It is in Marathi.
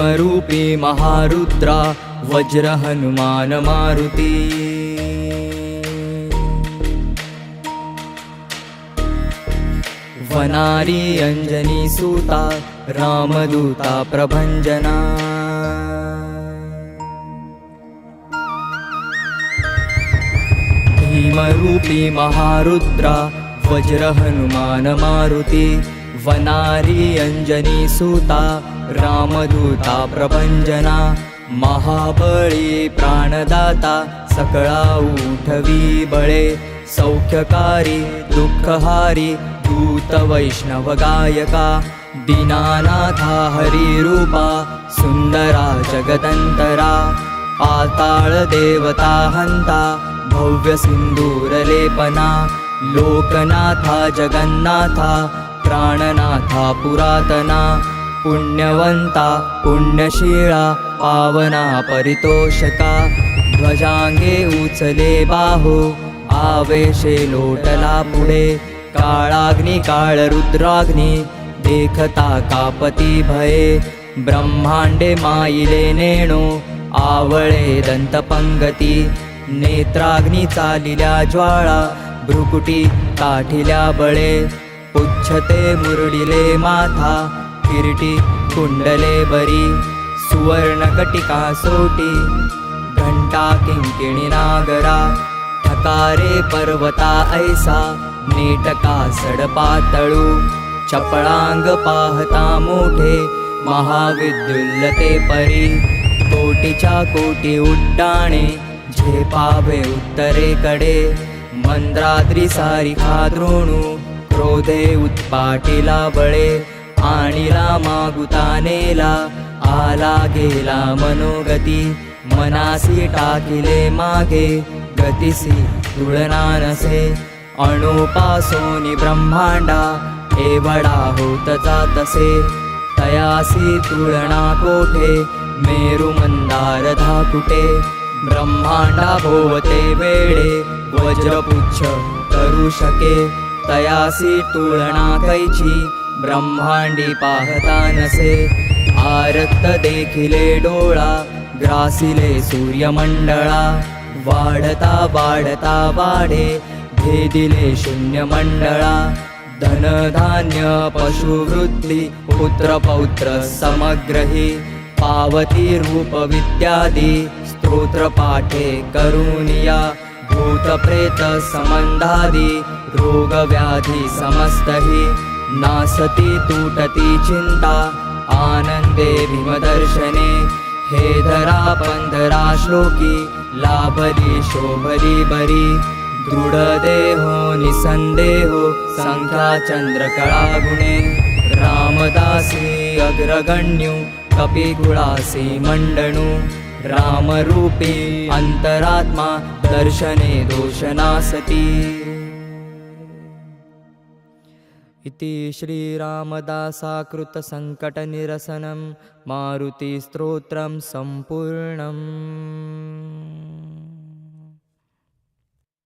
भीमरूपी महारुद्रा वज्र हनुमान मारुती। वनारी अंजनी सूता रामदूता प्रभंजना। भीमरूपी महारुद्रा वज्र हनुमान मारुती। वनारी अंजनी सूता रामदूता प्रभंजना। महाबळी प्राणदाता सकळा उठवी बळे। सौख्यकारी दुःखहारी दूत वैष्णव गायका। दीनानाथा हरिरूपा सुंदरा जगदंतरा। पाताळ देवता हंता भव्य सिंदूर लेपना। लोकनाथा जगन्नाथा प्राणनाथा पुरातना। पुण्यवंता पुण्यशीला पावना परितोषका। ध्वजांगे उचले बाहो आवेशे लोटला पुढे। काळाग्नी काळ रुद्राग्नी देखता कापती भये। ब्रह्मांडे माईले नेणो आवळे दंतपंगती। नेत्राग्नी चालिल्या ज्वाळा भ्रुकुटी काठिल्या बळे। पुच्छते मुरडिले माथा किरीटी कुंडले बरी। सुवर्णकटिका सोटी घंटा किंकिणी नागरा। ठकारे पर्वता ऐसा नेटका सडपातळू। चपळांग पाहता मोठे महाविद्युल्लते परी। कोटीच्या कोटी उड्डाणे झेपावे उत्तरेकडे। मंद्राद्री सारिखा द्रोणू क्रोधे उत्पाटिला बळे। आणिला मागुता नेला आला गेला मनोगती। मनासी टाकिले मागे गतिसी तुलना नसे। अणुपासोनी ब्रह्मांडा एवढा होत जातसे। तयासी तुलना कोठे मेरु मंदार धाकुटे। ब्रह्मांडा भोवते वेळे वज्रपुच्छ करू शके। तयासी तुलना कैची ब्रह्मांडी पाहता नसे। आरक्त देखिले डोळा ग्रासिले सूर्यमंडळा। वाढता वाढता वाढे भेदिले शून्यमंडळा। धनधान्य पशुवृत्ती पुत्र पौत्र समग्रही। पावती रूप विद्यादी स्तोत्र पाठे करुनिया। भूत प्रेत संबंधादी रोग व्याधी समस्तही। नासती तुटती चिंता आनंदे भीमदर्शने। हे धरा पंधरा श्लोकी लाभली शोभली बरी। दृढ देहो निसंदेहो संख्या चंद्रकळा गुणे। रामदासी अग्रगण्यू कपिकुळासी मंडणू। रामरूपी अंतरात्मा दर्शने दोषनासती। इति श्रीरामदासाकृत संकटनिरसनं मारुति स्तोत्रं सम्पूर्णम्।